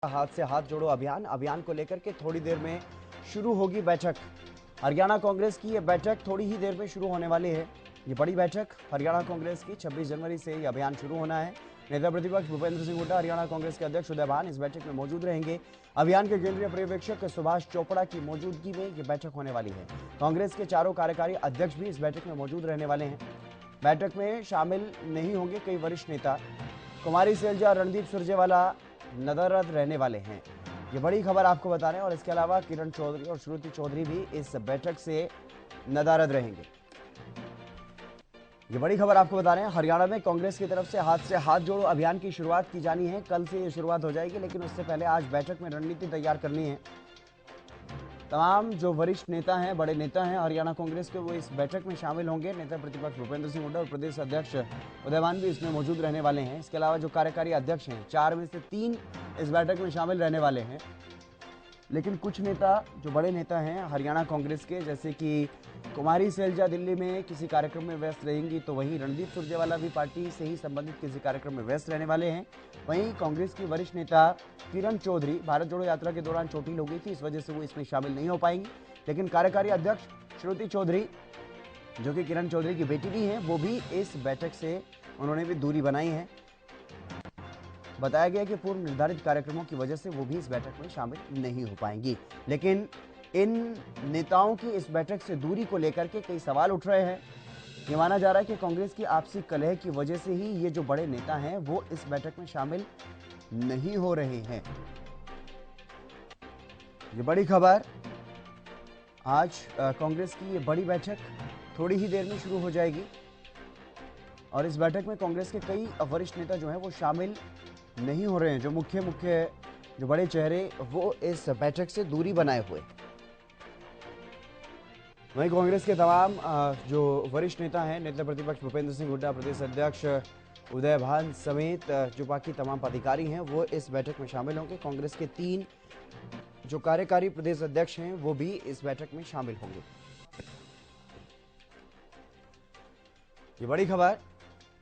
हाथ से हाथ जोड़ो अभियान को लेकर के थोड़ी देर में शुरू होगी बैठक। हरियाणा कांग्रेस की ये बैठक थोड़ी ही देर में शुरू होने वाली है। ये बड़ी बैठक हरियाणा कांग्रेस की 26 जनवरी से ये अभियान शुरू होना है। नेता प्रतिपक्ष भूपेंद्र सिंह हुड्डा, हरियाणा कांग्रेस के अध्यक्ष उदय भान इस बैठक में मौजूद रहेंगे। अभियान के केंद्रीय पर्यवेक्षक सुभाष चोपड़ा की मौजूदगी में ये बैठक होने वाली है। कांग्रेस के चारों कार्यकारी अध्यक्ष भी इस बैठक में मौजूद रहने वाले हैं। बैठक में शामिल नहीं होंगे कई वरिष्ठ नेता। कुमारी सैलजा, रणदीप सुरजेवाला नदारद रहने वाले हैं। ये बड़ी खबर आपको बता रहे हैं। और इसके अलावा किरण चौधरी और श्रुति चौधरी भी इस बैठक से नदारद रहेंगे। ये बड़ी खबर आपको बता रहे हैं। हरियाणा में कांग्रेस की तरफ से हाथ जोड़ो अभियान की शुरुआत की जानी है। कल से ये शुरुआत हो जाएगी, लेकिन उससे पहले आज बैठक में रणनीति तैयार करनी है। तमाम जो वरिष्ठ नेता हैं, बड़े नेता हैं हरियाणा कांग्रेस के, वो इस बैठक में शामिल होंगे। नेता प्रतिपक्ष भूपेंद्र सिंह हुड्डा और प्रदेश अध्यक्ष उदय भान भी इसमें मौजूद रहने वाले हैं। इसके अलावा जो कार्यकारी अध्यक्ष हैं, 4 में से 3 इस बैठक में शामिल रहने वाले हैं। लेकिन कुछ नेता, जो बड़े नेता हैं हरियाणा कांग्रेस के, जैसे कि कुमारी सैलजा दिल्ली में किसी कार्यक्रम में व्यस्त रहेंगी, तो वहीं रणदीप सुरजेवाला भी पार्टी से ही संबंधित किसी कार्यक्रम में व्यस्त रहने वाले हैं। वहीं कांग्रेस की वरिष्ठ नेता किरण चौधरी भारत जोड़ो यात्रा के दौरान चोटिल हो गई थी, इस वजह से वो इसमें शामिल नहीं हो पाएंगी। लेकिन कार्यकारी अध्यक्ष श्रुति चौधरी, जो कि किरण चौधरी की बेटी भी हैं, वो भी इस बैठक से उन्होंने भी दूरी बनाई है। बताया गया कि पूर्व निर्धारित कार्यक्रमों की वजह से वो भी इस बैठक में शामिल नहीं हो पाएंगी। लेकिन इन नेताओं की इस बैठक से दूरी को लेकर के कई सवाल उठ रहे हैं। ये माना जा रहा है कि कांग्रेस की आपसी कलह की वजह से ही ये जो बड़े नेता हैं वो इस बैठक में शामिल नहीं हो रहे हैं। ये बड़ी खबर, आज कांग्रेस की ये बड़ी बैठक थोड़ी ही देर में शुरू हो जाएगी और इस बैठक में कांग्रेस के कई वरिष्ठ नेता जो हैं वो शामिल नहीं हो रहे हैं। जो मुख्य जो बड़े चेहरे, वो इस बैठक से दूरी बनाए हुए। वहीं कांग्रेस के तमाम जो वरिष्ठ नेता हैं, नेता प्रतिपक्ष भूपेंद्र सिंह हुड्डा, प्रदेश अध्यक्ष उदय भान समेत जो बाकी तमाम पदाधिकारी हैं, वो इस बैठक में शामिल होंगे। कांग्रेस के 3 जो कार्यकारी प्रदेश अध्यक्ष हैं, वो भी इस बैठक में शामिल होंगे। ये बड़ी खबर,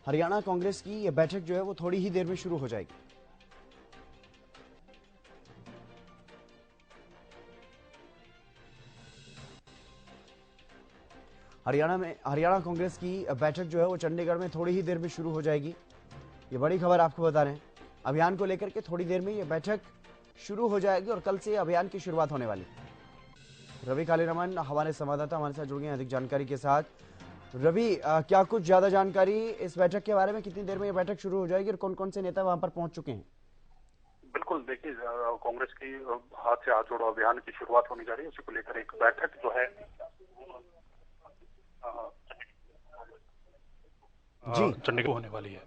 हरियाणा कांग्रेस की ये बैठक जो है वो थोड़ी ही देर में शुरू हो जाएगी। हरियाणा कांग्रेस की बैठक जो है वो चंडीगढ़ में थोड़ी ही देर में शुरू हो जाएगी। ये बड़ी खबर आपको बता रहे हैं। अभियान को लेकर के थोड़ी देर में ये बैठक शुरू हो जाएगी और कल से अभियान की शुरुआत होने वाली है। रवि कालीरमन हमारे संवाददाता हमारे साथ जुड़ गए अधिक जानकारी के साथ। रवि, क्या कुछ ज्यादा जानकारी इस बैठक के बारे में? कितनी देर में ये बैठक शुरू हो जाएगी और कौन कौन से नेता वहां पर पहुंच चुके हैं? बिल्कुल, देखिए, कांग्रेस की हाथ से हाथ जोड़ो अभियान की शुरुआत होने जा रही है। उसी को लेकर एक बैठक जो है चंडीगढ़ होने वाली है।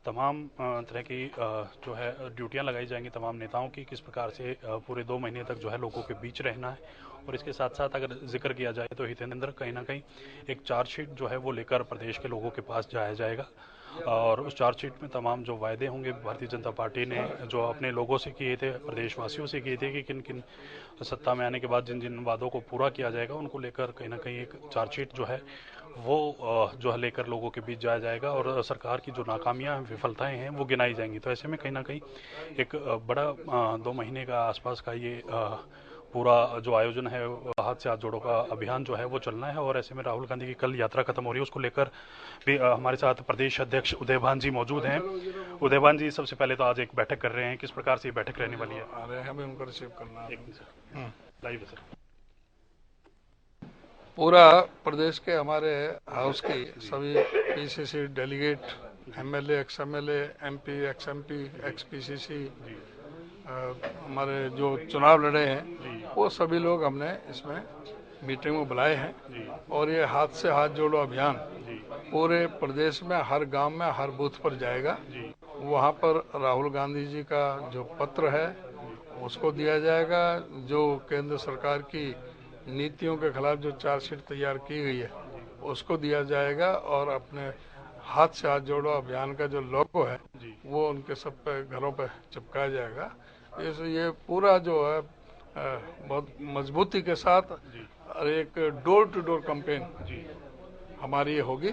तमाम तरह की जो है ड्यूटियां लगाई जाएंगी तमाम नेताओं की, किस प्रकार से पूरे 2 महीने तक जो है लोगों के बीच रहना है। और इसके साथ साथ अगर जिक्र किया जाए तो हितेंद्र कहीं ना कहीं एक चार्जशीट जो है वो लेकर प्रदेश के लोगों के पास जाया जाएगा और उस चार्जशीट में तमाम जो वायदे होंगे भारतीय जनता पार्टी ने जो अपने लोगों से किए थे, प्रदेशवासियों से किए थे, कि किन किन सत्ता में आने के बाद जिन जिन वादों को पूरा किया जाएगा, उनको लेकर कहीं ना कहीं एक चार्जशीट जो है वो जो है लेकर लोगों के बीच जाया जाएगा और सरकार की जो नाकामियां, विफलताएं हैं वो गिनाई जाएंगी। तो ऐसे में कहीं ना कहीं एक बड़ा 2 महीने का आसपास का ये पूरा जो आयोजन है, हाथ से हाथ जोड़ो का अभियान जो है वो चलना है। और ऐसे में राहुल गांधी की कल यात्रा खत्म हो रही है, उसको लेकर भी हमारे साथ प्रदेश अध्यक्ष उदय भान जी मौजूद हैं। उदय भान जी, सबसे पहले तो आज एक बैठक कर रहे हैं, किस प्रकार से ये बैठक रहने वाली है? हमें उनको रिसीव करना है। लाइव है सर। पूरा प्रदेश के हमारे हाउस की सभी PCC delegate, MLA, ex MLA, MP, x MP, x PCC, हमारे जो चुनाव लड़े हैं, वो सभी लोग हमने इसमें मीटिंग में बुलाए हैं। और ये हाथ से हाथ जोड़ो अभियान पूरे प्रदेश में हर गांव में, हर बूथ पर जाएगा। वहां पर राहुल गांधी जी का जो पत्र है उसको दिया जाएगा, जो केंद्र सरकार की नीतियों के खिलाफ जो चार्जशीट तैयार की गई है उसको दिया जाएगा और अपने हाथ से हाथ जोड़ो अभियान का जो लोगो है वो उनके सब पे घरों पे चिपकाया जाएगा। ये पूरा जो है बहुत मजबूती के साथ और एक डोर टू डोर कैंपेन हमारी ये होगी,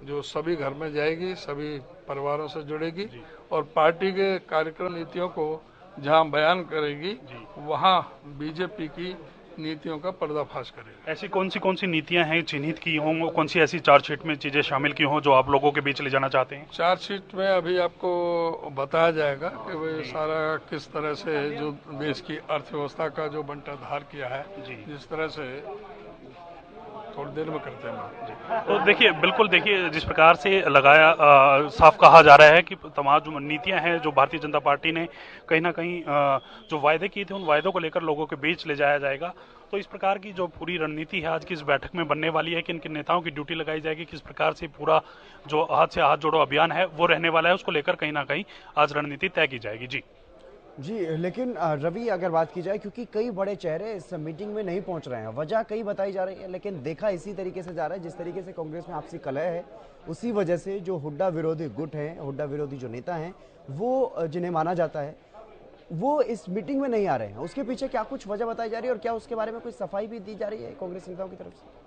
जो सभी घर में जाएगी, सभी परिवारों से जुड़ेगी और पार्टी के कार्यक्रम नीतियों को जहां बयान करेगी वहां बीजेपी की नीतियों का पर्दाफाश करेगा। ऐसी कौन सी नीतियां हैं चिन्हित की हों, कौन सी ऐसी चार्जशीट में चीजें शामिल की हों जो आप लोगों के बीच ले जाना चाहते हैं? चार्जशीट में अभी आपको बताया जाएगा कि भाई सारा किस तरह से जो देश की अर्थव्यवस्था का जो बंटाधार किया है, जिस तरह से थोड़ी देर में करते हैं। तो देखिए, बिल्कुल देखिए, जिस प्रकार से लगाया साफ कहा जा रहा है कि तमाम जो नीतियां हैं जो भारतीय जनता पार्टी ने कहीं ना कहीं जो वायदे किए थे उन वायदों को लेकर लोगों के बीच ले जाया जाएगा। तो इस प्रकार की जो पूरी रणनीति है आज की इस बैठक में बनने वाली है कि इनके नेताओं की ड्यूटी लगाई जाएगी, किस प्रकार से पूरा जो हाथ से हाथ जोड़ो अभियान है वो रहने वाला है, उसको लेकर कहीं ना कहीं आज रणनीति तय की जाएगी। जी, लेकिन रवि अगर बात की जाए, क्योंकि कई बड़े चेहरे इस मीटिंग में नहीं पहुंच रहे हैं, वजह कई बताई जा रही है, लेकिन देखा इसी तरीके से जा रहा है जिस तरीके से कांग्रेस में आपसी कलह है, उसी वजह से जो हुड्डा विरोधी गुट है, हुड्डा विरोधी जो नेता हैं, वो जिन्हें माना जाता है, वो इस मीटिंग में नहीं आ रहे हैं। उसके पीछे क्या कुछ वजह बताई जा रही है और क्या उसके बारे में कोई सफाई भी दी जा रही है कांग्रेस नेताओं की तरफ से?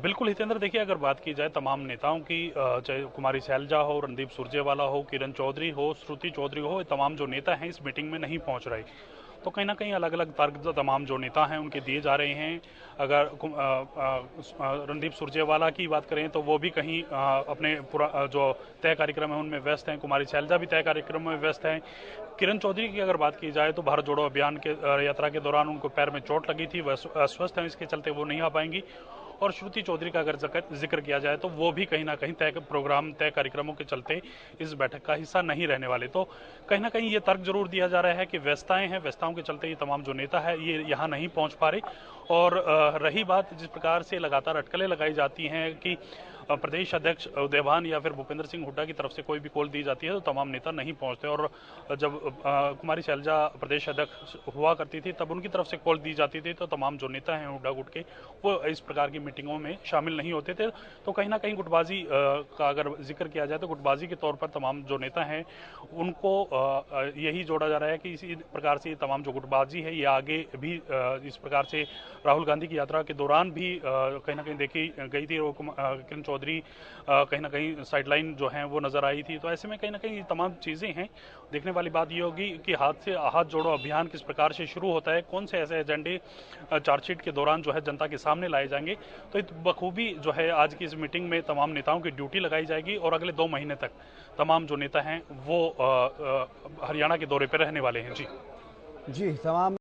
बिल्कुल हितेंद्र, देखिए, अगर बात की जाए तमाम नेताओं की, चाहे कुमारी सैलजा हो, रणदीप सुरजेवाला हो, किरण चौधरी हो, श्रुति चौधरी हो, तमाम जो नेता हैं इस मीटिंग में नहीं पहुंच रहे। तो कहीं ना कहीं अलग अलग तर्क तमाम जो नेता हैं उनके दिए जा रहे हैं। अगर रणदीप सुरजेवाला की बात करें तो वो भी कहीं अपने पूरा जो तय कार्यक्रम है उनमें व्यस्त हैं, कुमारी सैलजा भी तय कार्यक्रम में व्यस्त हैं। किरण चौधरी की अगर बात की जाए तो भारत जोड़ो अभियान के यात्रा के दौरान उनको पैर में चोट लगी थी, वह अस्वस्थ हैं, इसके चलते वो नहीं आ पाएंगी। और श्रुति चौधरी का अगर जिक्र किया जाए तो वो भी कहीं ना कहीं तय कार्यक्रमों के चलते इस बैठक का हिस्सा नहीं रहने वाले। तो कहीं ना कहीं ये तर्क जरूर दिया जा रहा है कि व्यस्तताएं हैं, व्यस्तताओं के चलते ये तमाम जो नेता है ये यहाँ नहीं पहुंच पा रहे। और रही बात जिस प्रकार से लगातार अटकलें लगाई जाती हैं कि प्रदेश अध्यक्ष उदयभान या फिर भूपेंद्र सिंह हुड्डा की तरफ से कोई भी कॉल दी जाती है तो तमाम नेता नहीं पहुंचते। और जब कुमारी सैलजा प्रदेश अध्यक्ष हुआ करती थी तब उनकी तरफ से कॉल दी जाती थी तो तमाम जो नेता हैं हुड्डा गुट के वो इस प्रकार की मीटिंगों में शामिल नहीं होते थे। तो कहीं ना कहीं गुटबाजी का अगर जिक्र किया जाए तो गुटबाजी के तौर पर तमाम जो नेता हैं उनको यही जोड़ा जा रहा है कि इसी प्रकार से तमाम जो गुटबाजी है ये आगे भी इस प्रकार से राहुल गांधी की यात्रा के दौरान भी कहीं ना कहीं देखी गई थी। किरण चौधरी कहीं ना कहीं साइडलाइन जो है वो नजर आई थी। तो ऐसे में कहीं ना कहीं तमाम चीजें हैं। देखने वाली बात ये होगी कि हाथ से हाथ जोड़ो अभियान किस प्रकार से शुरू होता है, कौन से ऐसे एजेंडे चार्जशीट के दौरान जो है जनता के सामने लाए जाएंगे। तो बखूबी जो है आज की इस मीटिंग में तमाम नेताओं की ड्यूटी लगाई जाएगी और अगले 2 महीने तक तमाम जो नेता हैं वो हरियाणा के दौरे पर रहने वाले हैं। जी, तमाम